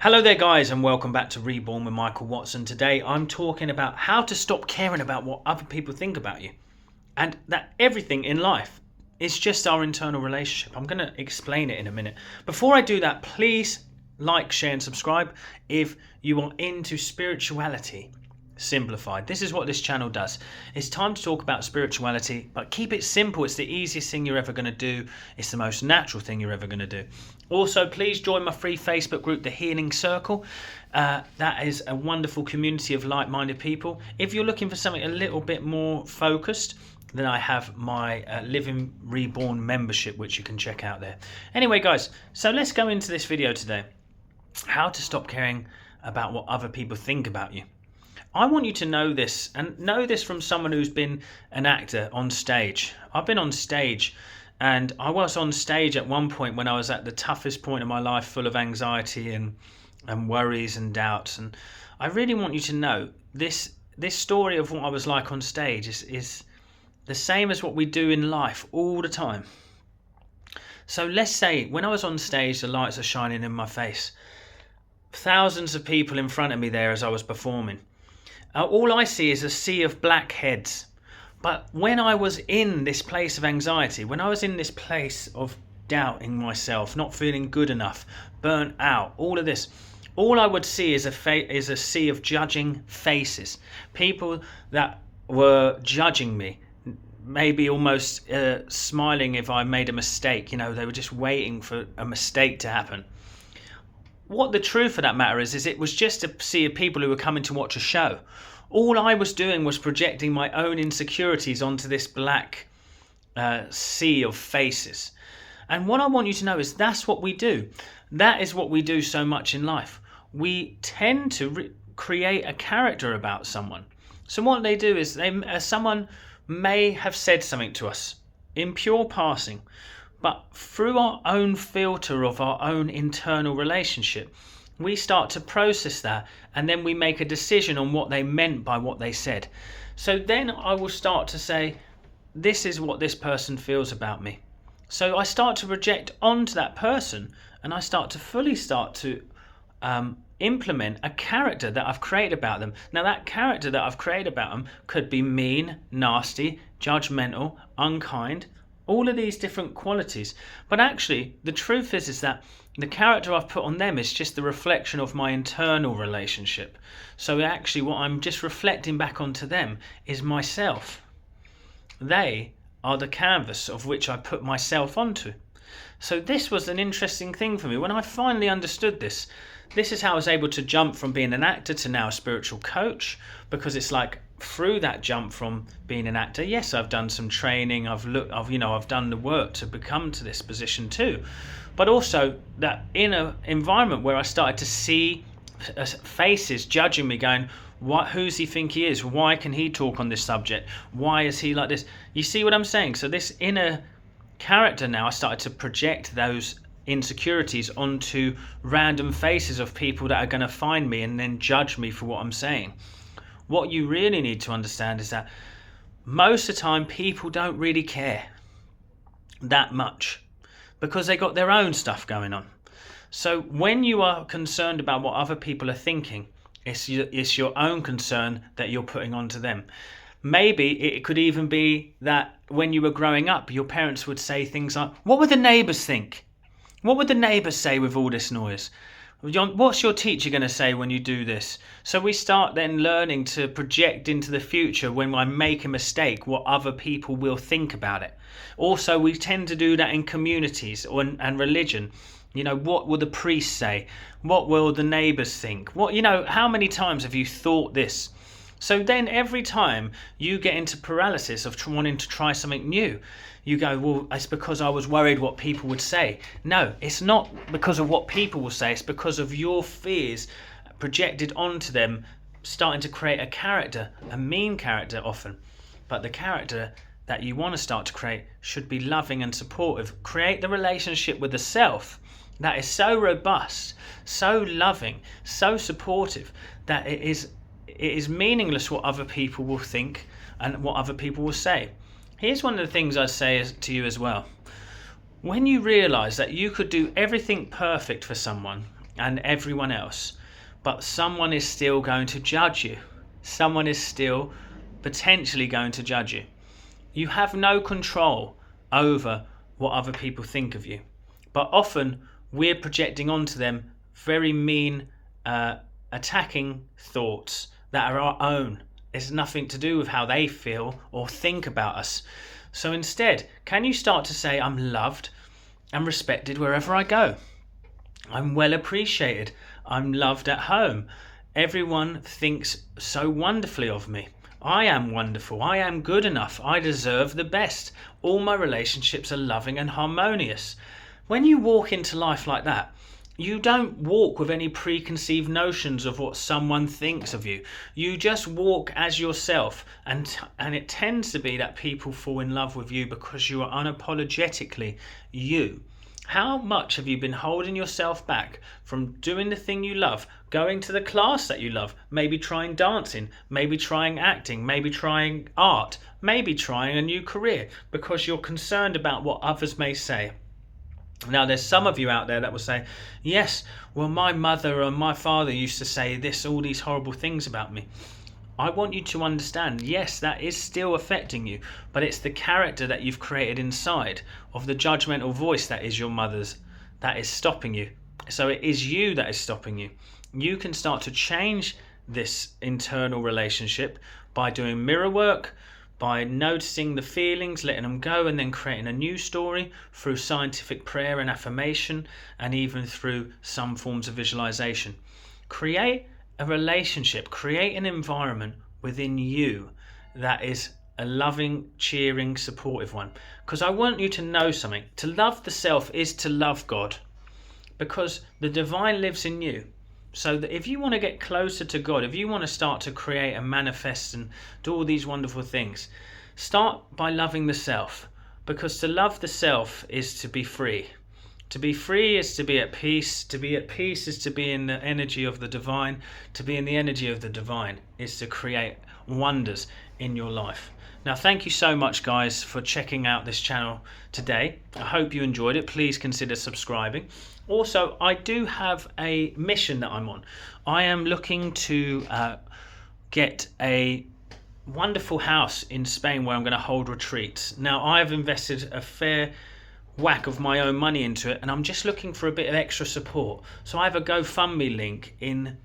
Hello there guys, and welcome back to Reborn with Michael Watson. Today I'm talking about how to stop caring about what other people think about you, and that everything in life is just our internal relationship. I'm going to explain it in a minute. Before I do that, please like, share and subscribe if you are into spirituality simplified. This is what this channel does. It's time to talk about spirituality, but keep it simple. It's the easiest thing you're ever going to do. It's the most natural thing you're ever going to do. Also, please join my free Facebook group, The Healing Circle. That is a wonderful community of like-minded people. If you're looking for something a little bit more focused, then I have my Living Reborn membership, which you can check out there. Anyway, guys, so let's go into this video today. How to stop caring about what other people think about you. I want you to know this, and know this from someone who's been an actor on stage. I've been on stage, and I was on stage at one point when I was at the toughest point of my life, full of anxiety and worries and doubts. And I really want you to know this story of what I was like on stage is the same as what we do in life all the time. So let's say when I was on stage, the lights are shining in my face. Thousands of people in front of me there as I was performing. All I see is a sea of black heads. But when I was in this place of anxiety, when I was in this place of doubting myself, not feeling good enough, burnt out, all of this, all I would see is a sea of judging faces. People that were judging me, maybe almost smiling if I made a mistake. You know, they were just waiting for a mistake to happen. What the truth of that matter is it was just a sea of people who were coming to watch a show. All I was doing was projecting my own insecurities onto this black sea of faces. And what I want you to know is that's what we do. That is what we do so much in life. We tend to create a character about someone. So what they do is someone may have said something to us in pure passing, but through our own filter of our own internal relationship, we start to process that, and then we make a decision on what they meant by what they said. So then I will start to say, this is what this person feels about me. So I start to project onto that person, and I start to implement a character that I've created about them. Now that character that I've created about them could be mean, nasty, judgmental, unkind, all of these different qualities. But actually the truth is that the character I've put on them is just the reflection of my internal relationship. So actually what I'm just reflecting back onto them is myself. They are the canvas of which I put myself onto. So this was an interesting thing for me. When I finally understood this is how I was able to jump from being an actor to now a spiritual coach, because it's like through that jump from being an actor, yes, I've done some training, I've done the work to become to this position too, but also that inner environment where I started to see faces judging me, going, who's he think he is? Why can he talk on this subject? Why is he like this? You see what I'm saying? So this inner character, now I started to project those insecurities onto random faces of people that are going to find me and then judge me for what I'm saying. What you really need to understand is that most of the time people don't really care that much because they got their own stuff going on. So when you are concerned about what other people are thinking, it's your own concern that you're putting onto them. Maybe it could even be that when you were growing up, your parents would say things like, what would the neighbours think? What would the neighbours say with all this noise? What's your teacher going to say when you do this? So we start then learning to project into the future when I make a mistake, what other people will think about it. Also, we tend to do that in communities and religion. You know, what will the priest say? What will the neighbours think? How many times have you thought this? So then every time you get into paralysis of wanting to try something new, you go, well, it's because I was worried what people would say. No, it's not because of what people will say. It's because of your fears projected onto them, starting to create a character, a mean character often. But the character that you want to start to create should be loving and supportive. Create the relationship with the self that is so robust, so loving, so supportive that it is meaningless what other people will think and what other people will say. Here's one of the things I'd say to you as well. When you realise that you could do everything perfect for someone and everyone else, but someone is still going to judge you. Someone is still potentially going to judge you. You have no control over what other people think of you, but often we're projecting onto them very mean, attacking thoughts that are our own. It's nothing to do with how they feel or think about us. So instead, can you start to say, I'm loved and respected wherever I go. I'm well appreciated. I'm loved at home. Everyone thinks so wonderfully of me. I am wonderful. I am good enough. I deserve the best. All my relationships are loving and harmonious. When you walk into life like that, you don't walk with any preconceived notions of what someone thinks of you. You just walk as yourself, and it tends to be that people fall in love with you because you are unapologetically you. How much have you been holding yourself back from doing the thing you love, going to the class that you love, maybe trying dancing, maybe trying acting, maybe trying art, maybe trying a new career because you're concerned about what others may say? Now, there's some of you out there that will say, yes, well, my mother or my father used to say this, all these horrible things about me. I want you to understand, yes, that is still affecting you, but it's the character that you've created inside of the judgmental voice that is your mother's that is stopping you. So it is you that is stopping you. You can start to change this internal relationship by doing mirror work, by noticing the feelings, letting them go, and then creating a new story through scientific prayer and affirmation, and even through some forms of visualization. Create a relationship, create an environment within you that is a loving, cheering, supportive one. Because I want you to know something. To love the self is to love God, because the divine lives in you. So that if you want to get closer to God, if you want to start to create and manifest and do all these wonderful things, start by loving the self. Because to love the self is to be free. To be free is to be at peace. To be at peace is to be in the energy of the divine. To be in the energy of the divine is to create wonders in your life. Now, thank you so much, guys, for checking out this channel today. I hope you enjoyed it. Please consider subscribing. Also, I do have a mission that I'm on. I am looking to get a wonderful house in Spain where I'm going to hold retreats. Now, I've invested a fair whack of my own money into it, and I'm just looking for a bit of extra support. So I have a GoFundMe link in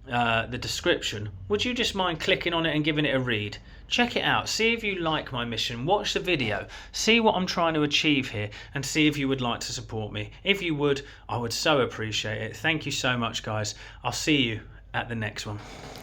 the description. Would you just mind clicking on it and giving it a read? Check it out, see if you like my mission, watch the video, see what I'm trying to achieve here, and see if you would like to support me. If you would, I would so appreciate it. Thank you so much, guys. I'll see you at the next one.